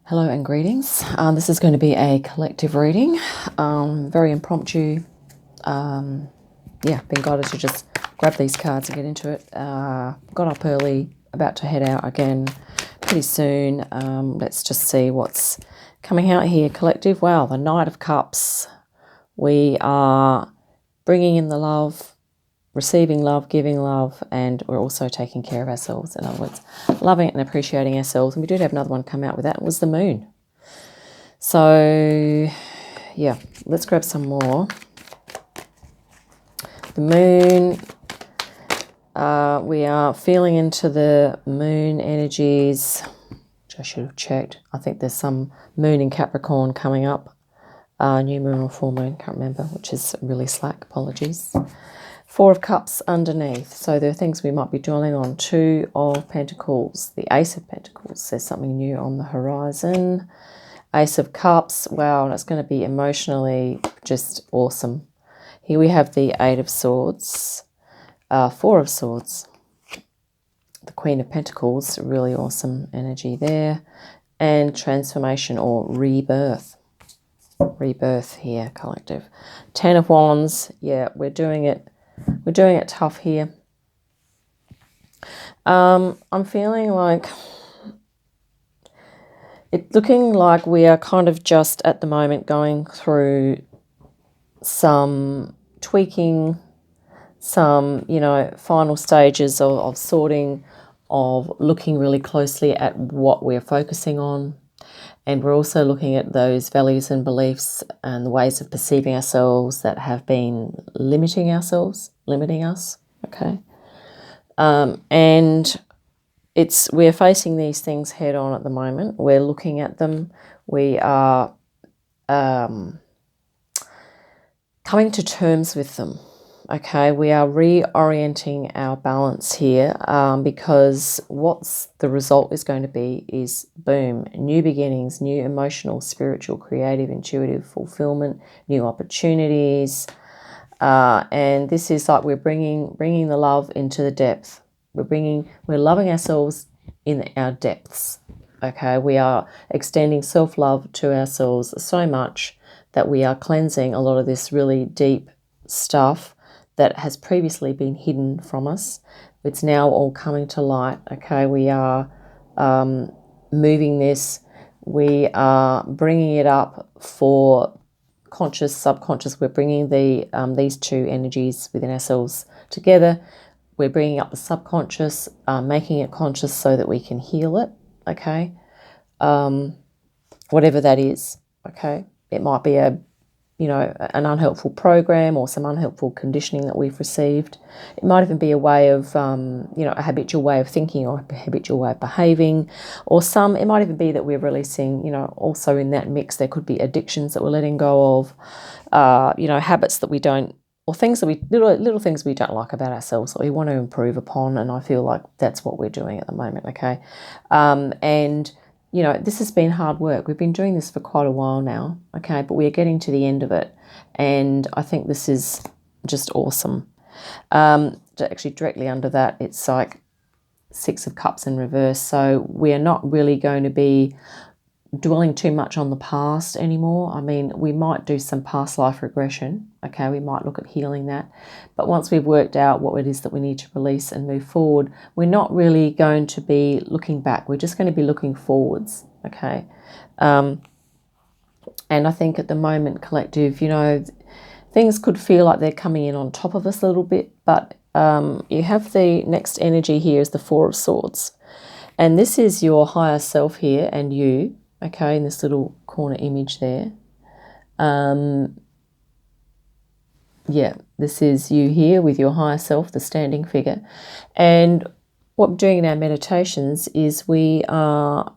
Hello and greetings. This is going to be a collective reading, very impromptu. Been guided to just grab these cards and get into it. Got up early, about to head out again pretty soon. Let's just see what's coming out here, collective. Wow, the Knight of Cups. We are bringing in the love, receiving love, giving love, and we're also taking care of ourselves. In other words, loving and appreciating ourselves. And we did have another one come out with that. It was the Moon. So, yeah, let's grab some more. The Moon, we are feeling into the Moon energies, which I should have checked. I think there's some Moon in Capricorn coming up. New Moon or full Moon, can't remember, which is really slack, apologies. Four of Cups underneath. So there are things we might be dwelling on. Two of Pentacles, the Ace of Pentacles. There's something new on the horizon. Ace of Cups. Wow, and it's going to be emotionally just awesome. Here we have the Eight of Swords. Four of Swords. The Queen of Pentacles. Really awesome energy there. And transformation or rebirth. Rebirth here, collective. Ten of Wands. Yeah, we're doing it. We're doing it tough here. I'm feeling like it's looking like we are kind of just at the moment going through some tweaking, some, final stages of sorting, of looking really closely at what we're focusing on. And we're also looking at those values and beliefs and the ways of perceiving ourselves that have been limiting us, okay? And we're facing these things head on at the moment. We're looking at them. We are coming to terms with them, okay? We are reorienting our balance here because what's the result is going to be is, boom, new beginnings, new emotional, spiritual, creative, intuitive fulfillment, new opportunities. And this is like we're bringing the love into the depth. We're loving ourselves in our depths, okay? We are extending self-love to ourselves so much that we are cleansing a lot of this really deep stuff that has previously been hidden from us. It's now all coming to light, okay? We are moving this. We are bringing it up for conscious, subconscious. We're bringing these two energies within ourselves together. We're bringing up the subconscious, making it conscious so that we can heal it, okay? Whatever that is, okay? It might be an unhelpful program or some unhelpful conditioning that we've received. It might even be a way of, a habitual way of thinking or a habitual way of behaving, or it might even be that we're releasing, also in that mix, there could be addictions that we're letting go of, habits that we don't, or things that little things we don't like about ourselves that we want to improve upon. And I feel like that's what we're doing at the moment, okay? This has been hard work. We've been doing this for quite a while now, okay? But we're getting to the end of it. And I think this is just awesome. Actually, directly under that, it's like Six of Cups in reverse. So we're not really going to be dwelling too much on the past anymore. I mean, we might do some past life regression, okay? We might look at healing that. But once we've worked out what it is that we need to release and move forward, we're not really going to be looking back. We're just going to be looking forwards, okay? And I think at the moment, collective, things could feel like they're coming in on top of us a little bit, but you have the next energy here is the Four of Swords. And this is your higher self here and you, okay, in this little corner image there. This is you here with your higher self, the standing figure. And what we're doing in our meditations is our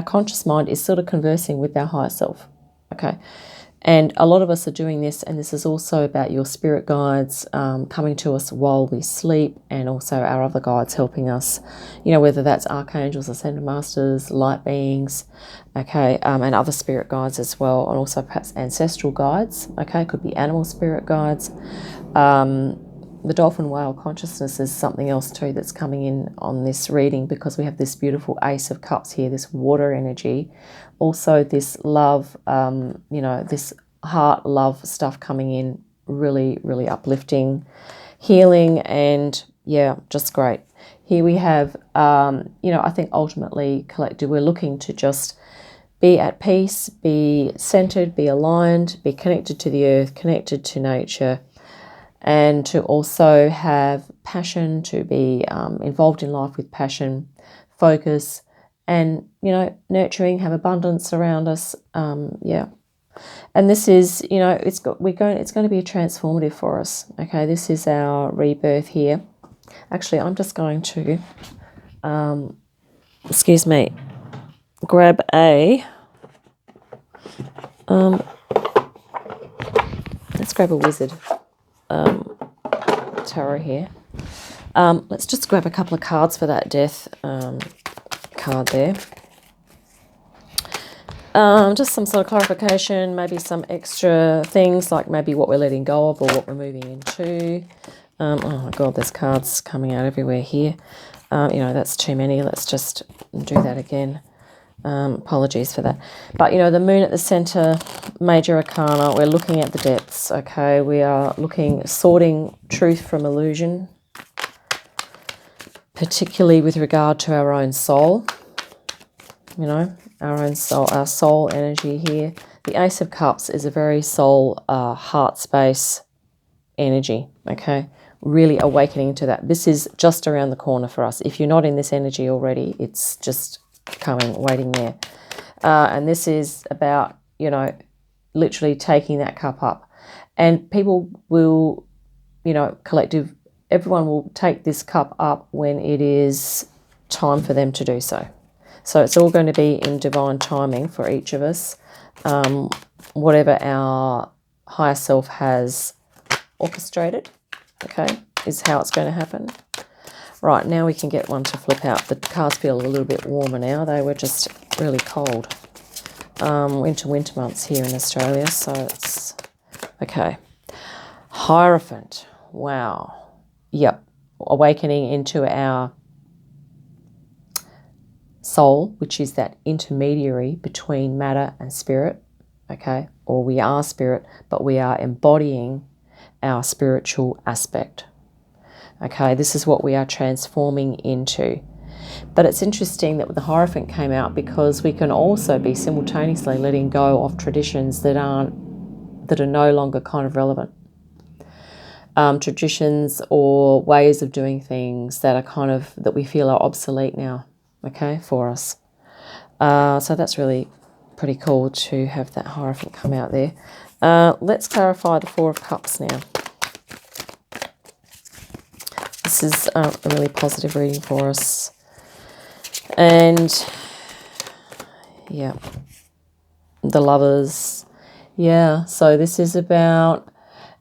conscious mind is sort of conversing with our higher self, okay? And a lot of us are doing this, and this is also about your spirit guides coming to us while we sleep, and also our other guides helping us, whether that's archangels, ascended masters, light beings, okay, and other spirit guides as well, and also perhaps ancestral guides, okay, could be animal spirit guides. The dolphin whale consciousness is something else too that's coming in on this reading, because we have this beautiful Ace of Cups here, this water energy. Also this love, you know, this heart love stuff coming in, really, really uplifting, healing, and yeah, just great. Here we have, you know, I think ultimately collective, we're looking to just be at peace, be centered, be aligned, be connected to the earth, connected to nature, and to also have passion, to be involved in life with passion, focus, and, you know, nurturing, have abundance around us. Yeah. And this is, you know, it's going to be transformative for us. Okay, this is our rebirth here. Actually, I'm just going to, excuse me, grab a, let's grab a wizard tarot here. Let's just grab a couple of cards for that death card there. Just some sort of clarification, maybe some extra things, like maybe what we're letting go of or what we're moving into. Oh my God, there's cards coming out everywhere here. You know, that's too many. Let's just do that again. Apologies for that. But, you know, the moon at the center, major arcana, we're looking at the depths, okay? We are sorting truth from illusion, particularly with regard to our own soul, you know, our own soul, our soul energy here. The Ace of Cups is a very soul, heart space energy, okay? Really awakening to that. This is just around the corner for us. If you're not in this energy already, it's just coming, waiting there. And this is about, you know, literally taking that cup up. And people will, you know, collective, everyone will take this cup up when it is time for them to do so. So it's all going to be in divine timing for each of us. Whatever our higher self has orchestrated, okay, is how it's going to happen. Right, now we can get one to flip out. The cards feel a little bit warmer now. They were just really cold. Winter months here in Australia, so it's okay. Hierophant. Wow. Yep. Awakening into our soul, which is that intermediary between matter and spirit, okay? Or we are spirit, but we are embodying our spiritual aspect. Okay, this is what we are transforming into. But it's interesting that the Hierophant came out because we can also be simultaneously letting go of traditions that are no longer kind of relevant. Traditions or ways of doing things that are kind of, that we feel are obsolete now, okay, for us. So that's really pretty cool to have that Hierophant come out there. Let's clarify the Four of Cups now. This is a really positive reading for us. And, yeah, the Lovers. Yeah, so this is about,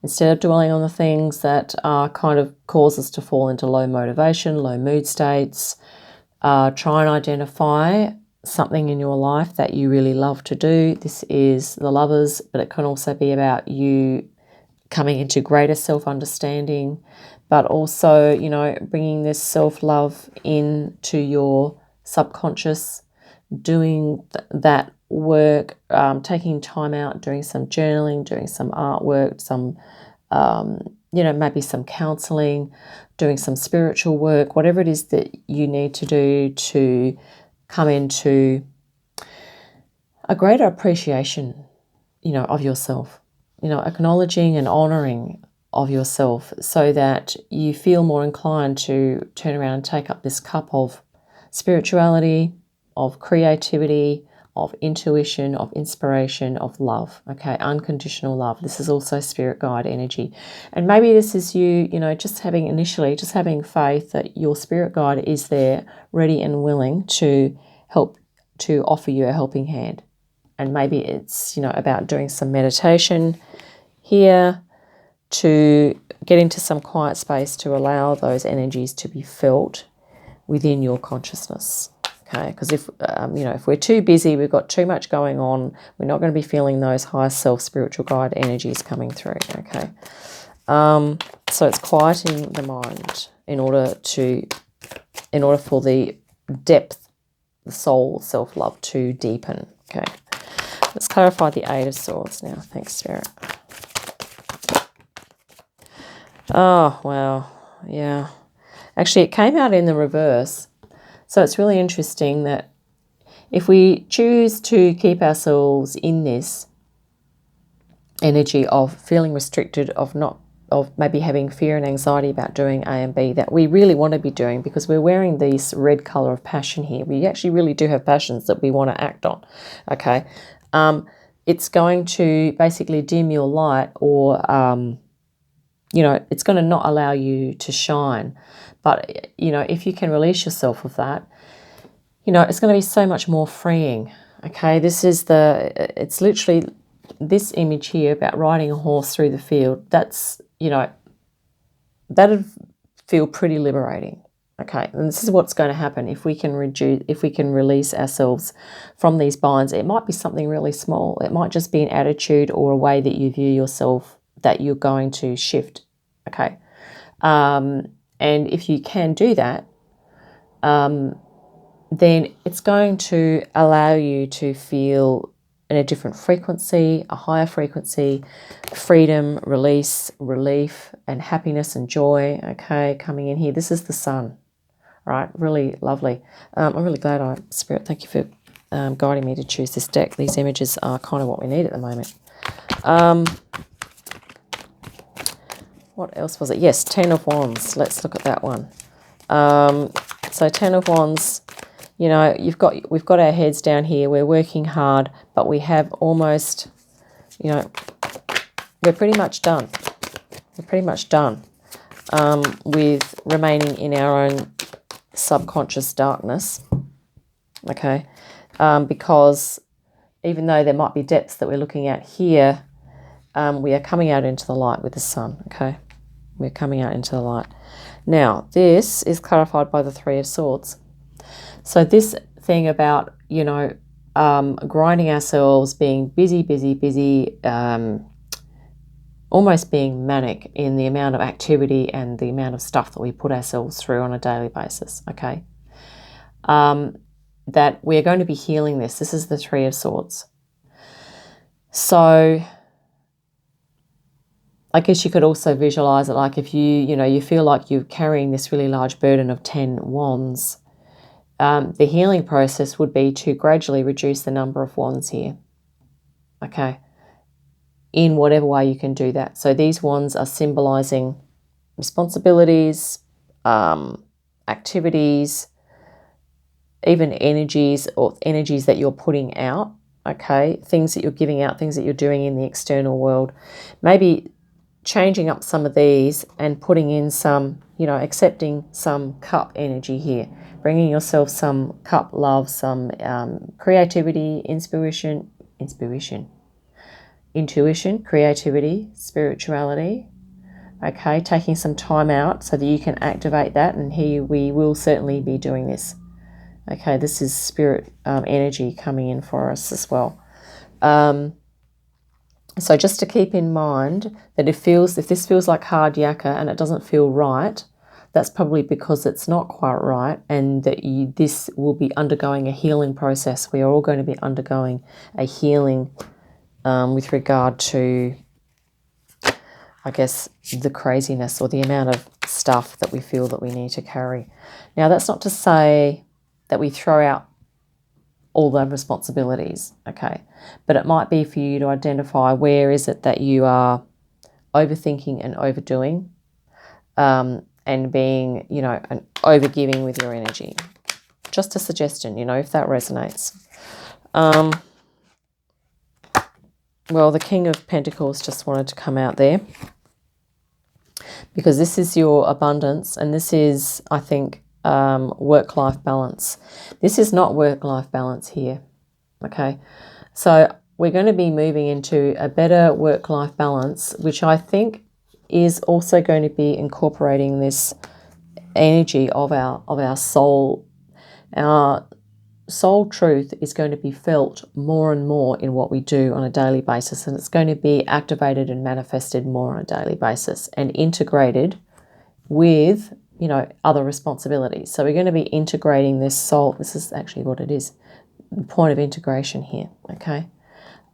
instead of dwelling on the things that kind of cause us to fall into low motivation, low mood states, try and identify something in your life that you really love to do. This is the Lovers, but it can also be about you coming into greater self-understanding, but also, you know, bringing this self-love into your subconscious, doing that work, taking time out, doing some journaling, doing some artwork, some, you know, maybe some counseling, doing some spiritual work, whatever it is that you need to do to come into a greater appreciation, you know, of yourself, you know, acknowledging and honouring of yourself, so that you feel more inclined to turn around and take up this cup of spirituality, of creativity, of intuition, of inspiration, of love, okay, unconditional love. This is also spirit guide energy. And maybe this is you, you know, just having faith that your spirit guide is there, ready and willing to help, to offer you a helping hand. And maybe it's, you know, about doing some meditation here, to get into some quiet space to allow those energies to be felt within your consciousness. Okay, because if you know, if we're too busy, we've got too much going on, we're not going to be feeling those higher self spiritual guide energies coming through. Okay, So it's quieting the mind in order for the depth, the soul, self-love to deepen. Okay. Let's clarify the Eight of Swords now. Thanks, Spirit. Oh, wow. Yeah. Actually, it came out in the reverse. So it's really interesting that if we choose to keep ourselves in this energy of feeling restricted, of maybe having fear and anxiety about doing A and B that we really want to be doing, because we're wearing this red color of passion here. We actually really do have passions that we want to act on. Okay. It's going to basically dim your light, or, it's going to not allow you to shine. But, if you can release yourself of that, it's going to be so much more freeing. Okay. It's literally this image here about riding a horse through the field. That's, that'd feel pretty liberating. Okay, and this is what's going to happen if we can release ourselves from these binds. It might be something really small. It might just be an attitude or a way that you view yourself that you're going to shift. Okay, and if you can do that, then it's going to allow you to feel in a different frequency, a higher frequency, freedom, release, relief, and happiness and joy. Okay, coming in here. This is the Sun. Right, really lovely. I'm really glad, Spirit, thank you for guiding me to choose this deck. These images are kind of what we need at the moment. What else was it? Yes, Ten of Wands. Let's look at that one. So Ten of Wands, we've got our heads down here. We're working hard, but we have almost, we're pretty much done. We're pretty much done with remaining in our own subconscious darkness. Okay, because even though there might be depths that we're looking at here, we are coming out into the light with the Sun. Okay, we're coming out into the light. Now, this is clarified by the Three of Swords. So this thing about, grinding ourselves, being busy, almost being manic in the amount of activity and the amount of stuff that we put ourselves through on a daily basis, okay? That we're going to be healing this. This is the Three of Swords. So I guess you could also visualize it like if you feel like you're carrying this really large burden of 10 wands, the healing process would be to gradually reduce the number of wands here, okay? In whatever way you can do that. So these wands are symbolizing responsibilities, activities, even energies that you're putting out, okay? Things that you're giving out, things that you're doing in the external world. Maybe changing up some of these and putting in some, accepting some cup energy here, bringing yourself some cup love, some creativity, intuition, creativity, spirituality. Okay, taking some time out so that you can activate that, and here we will certainly be doing this. Okay, this is spirit energy coming in for us as well. So just to keep in mind that if this feels like hard yakka and it doesn't feel right, that's probably because it's not quite right, and that this will be undergoing a healing process. We are all going to be undergoing a healing with regard to, I guess, the craziness or the amount of stuff that we feel that we need to carry. Now, that's not to say that we throw out all the responsibilities, okay? But it might be for you to identify where is it that you are overthinking and overdoing, and being, an overgiving with your energy. Just a suggestion, if that resonates. Well, the King of Pentacles just wanted to come out there because this is your abundance, and this is, I think, work-life balance. This is not work-life balance here, okay? So we're going to be moving into a better work-life balance, which I think is also going to be incorporating this energy of our soul, our soul truth is going to be felt more and more in what we do on a daily basis, and it's going to be activated and manifested more on a daily basis and integrated with, you know, other responsibilities. So we're going to be integrating this soul. This is actually what it is, the point of integration here. Okay.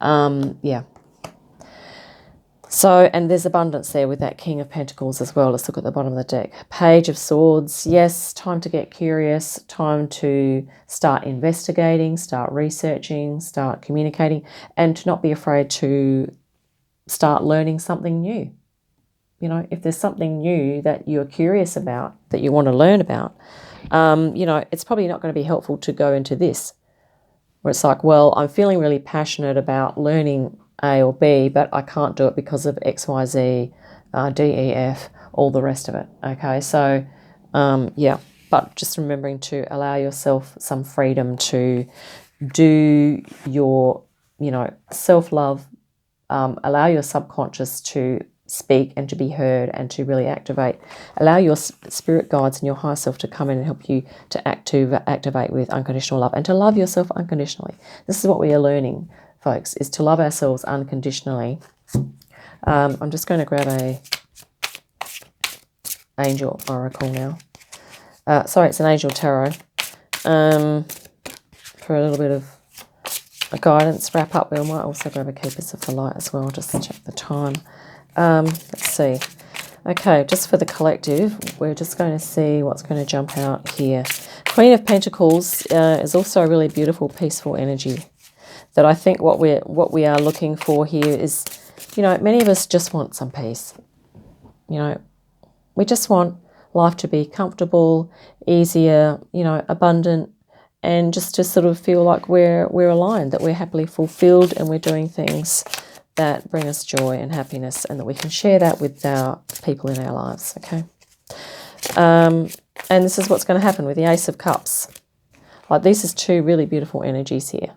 Yeah. So, and there's abundance there with that King of Pentacles as well. Let's look at the bottom of the deck. Page of Swords. Yes, time to get curious, time to start investigating, start researching, start communicating, and to not be afraid to start learning something new. You know, if there's something new that you're curious about, that you want to learn about, you know, it's probably not going to be helpful to go into this, where it's like, well, I'm feeling really passionate about learning A or B, but I can't do it because of X, Y, Z, D, E, F, all the rest of it. Okay, so yeah, but just remembering to allow yourself some freedom to do your, you know, self-love, allow your subconscious to speak and to be heard and to really activate. Allow your spirit guides and your higher self to come in and help you to activate with unconditional love and to love yourself unconditionally. This is what we are learning, folks, is to love ourselves unconditionally. I'm just going to grab a angel oracle now. Sorry, it's an angel tarot. For a little bit of a guidance wrap up, we might also grab a keepers of the light as well, just to check the time. Let's see. Okay, just for the collective, we're just going to see what's going to jump out here. Queen of Pentacles is also a really beautiful, peaceful energy. That I think what we are looking for here is, you know, many of us just want some peace. You know, we just want life to be comfortable, easier, you know, abundant, and just to sort of feel like we're aligned, that we're happily fulfilled and we're doing things that bring us joy and happiness, and that we can share that with our people in our lives. Okay. And this is what's going to happen with the Ace of Cups. Like, this is two really beautiful energies here.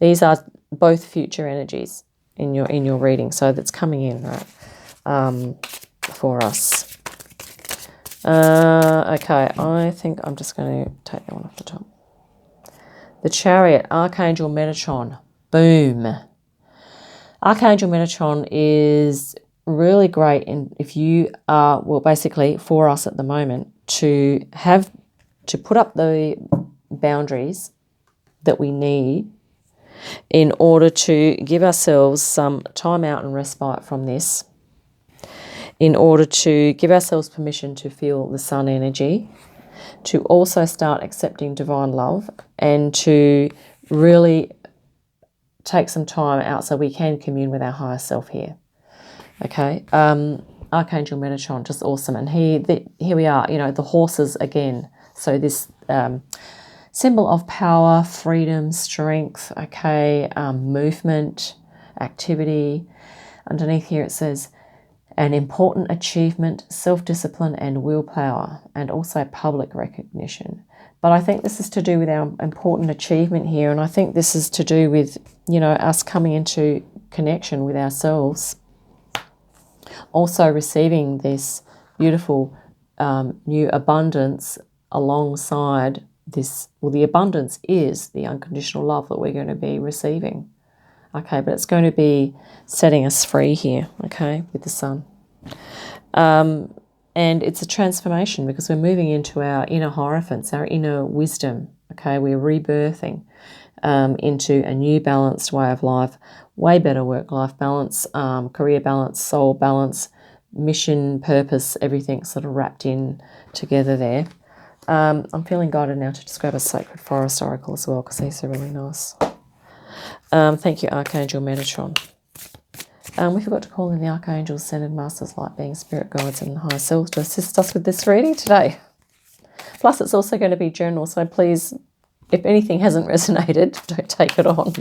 These are both future energies in your reading, so that's coming in, right, for us. Okay, I think I'm just going to take that one off the top. The Chariot, Archangel Metatron. Boom. Archangel Metatron is really great if you are, well, basically for us at the moment, to put up the boundaries that we need in order to give ourselves some time out and respite from this, in order to give ourselves permission to feel the sun energy, to also start accepting divine love, and to really take some time out so we can commune with our higher self here. Okay, Archangel Metatron, just awesome. And here we are, you know, the horses again. So this symbol of power, freedom, strength, okay, movement, activity. Underneath here it says an important achievement, self-discipline and willpower, and also public recognition. But I think this is to do with our important achievement here, and I think this is to do with, you know, us coming into connection with ourselves. Also receiving this beautiful new abundance alongside this. Well, the abundance is the unconditional love that we're going to be receiving. Okay, but it's going to be setting us free here, okay, with the sun. And it's a transformation because we're moving into our inner hierophants, our inner wisdom, okay? We're rebirthing into a new balanced way of life, way better work-life balance, career balance, soul balance, mission, purpose, everything sort of wrapped in together there. I'm feeling guided now to just grab a Sacred Forest Oracle as well because these are really nice. Thank you, Archangel Metatron. We forgot to call in the Archangels, Ascended Masters, Light Beings, Spirit Guides and Higher Selves to assist us with this reading today. Plus, it's also going to be general, so please, if anything hasn't resonated, don't take it on.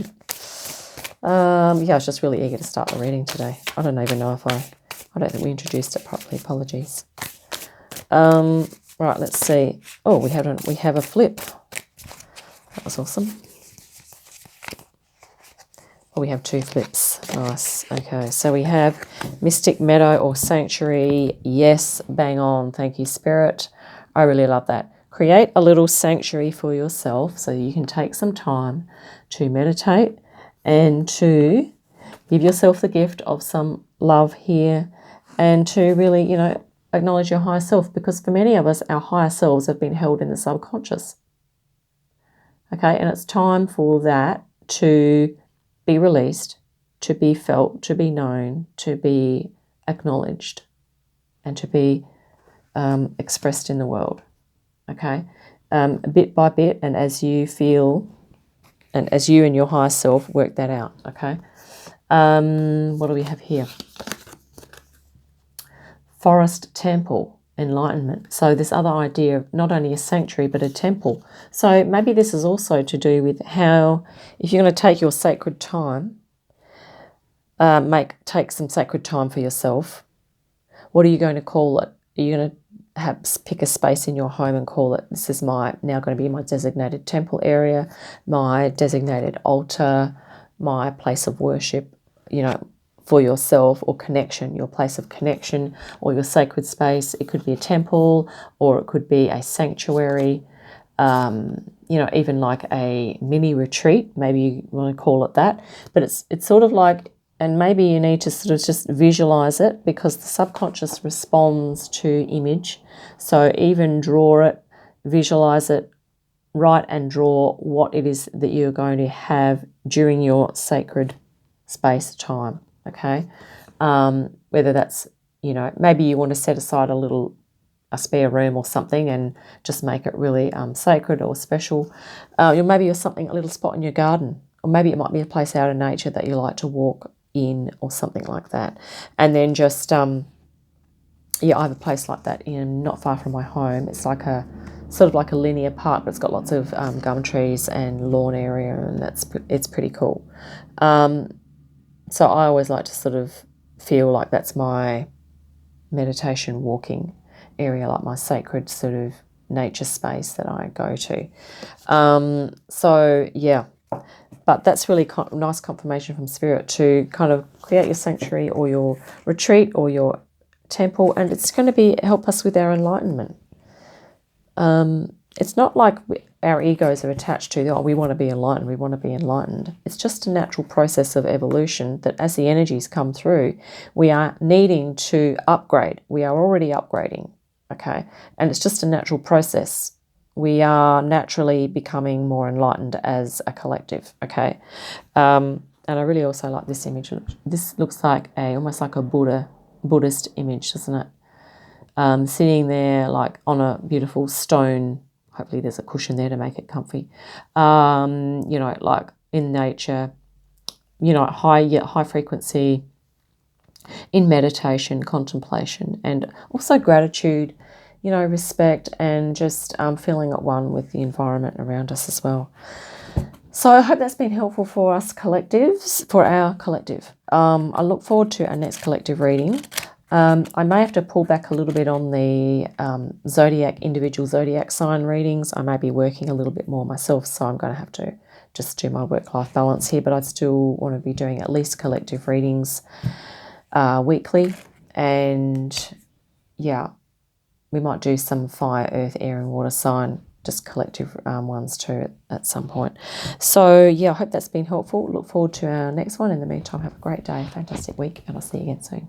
Yeah, I was just really eager to start the reading today. I don't even know if I don't think we introduced it properly. Apologies. Right, let's see. Oh, we have a flip. That was awesome. Oh, we have two flips. Nice. Okay, so we have Mystic Meadow or Sanctuary. Yes, bang on. Thank you, Spirit. I really love that. create a little sanctuary for yourself so you can take some time to meditate and to give yourself the gift of some love here, and to really, you know, acknowledge your higher self, because for many of us, our higher selves have been held in the subconscious. Okay, and it's time for that to be released, to be felt, to be known, to be acknowledged, and to be expressed in the world. Okay, bit by bit, and as you feel, and as you and your higher self work that out. Okay, what do we have here? Forest temple, enlightenment. So this other idea of not only a sanctuary but a temple. So maybe this is also to do with how, if you're going to take your sacred time, take some sacred time for yourself. What are you going to call it? Are you going to pick a space in your home and call it, this is now going to be my designated temple area, my designated altar, my place of worship, you know, for yourself, or connection, your place of connection, or your sacred space. It could be a temple, or it could be a sanctuary, you know, even like a mini retreat, maybe you want to call it that. But it's sort of like, and maybe you need to sort of just visualize it, because the subconscious responds to image. So even draw it, visualize it, write and draw what it is that you're going to have during your sacred space time. Okay, whether that's, you know, maybe you want to set aside a spare room or something and just make it really sacred or special. Maybe you're a little spot in your garden, or maybe it might be a place out in nature that you like to walk in, or something like that. And then just I have a place like that not far from my home. It's like a sort of like a linear park, but it's got lots of gum trees and lawn area, and it's pretty cool. So I always like to sort of feel like that's my meditation walking area, like my sacred sort of nature space that I go to. So yeah, but that's really nice confirmation from Spirit to kind of create your sanctuary or your retreat or your temple, and it's going to help us with our enlightenment. It's not like our egos are attached to, oh, we want to be enlightened, we want to be enlightened. It's just a natural process of evolution that as the energies come through, we are needing to upgrade. We are already upgrading, okay? And it's just a natural process. We are naturally becoming more enlightened as a collective, okay? And I really also like this image. This looks like almost like a Buddhist image, doesn't it? Sitting there like on a beautiful stone. Hopefully there's a cushion there to make it comfy. You know, like in nature, you know, high frequency, in meditation, contemplation, and also gratitude, you know, respect, and just feeling at one with the environment around us as well. So I hope that's been helpful for us collectives, for our collective. I look forward to our next collective reading. I may have to pull back a little bit on the individual zodiac sign readings. I may be working a little bit more myself, so I'm going to have to just do my work-life balance here, but I still want to be doing at least collective readings weekly. And yeah, we might do some fire, earth, air and water sign, just collective ones too at some point. So yeah, I hope that's been helpful. Look forward to our next one. In the meantime, have a great day, fantastic week, and I'll see you again soon.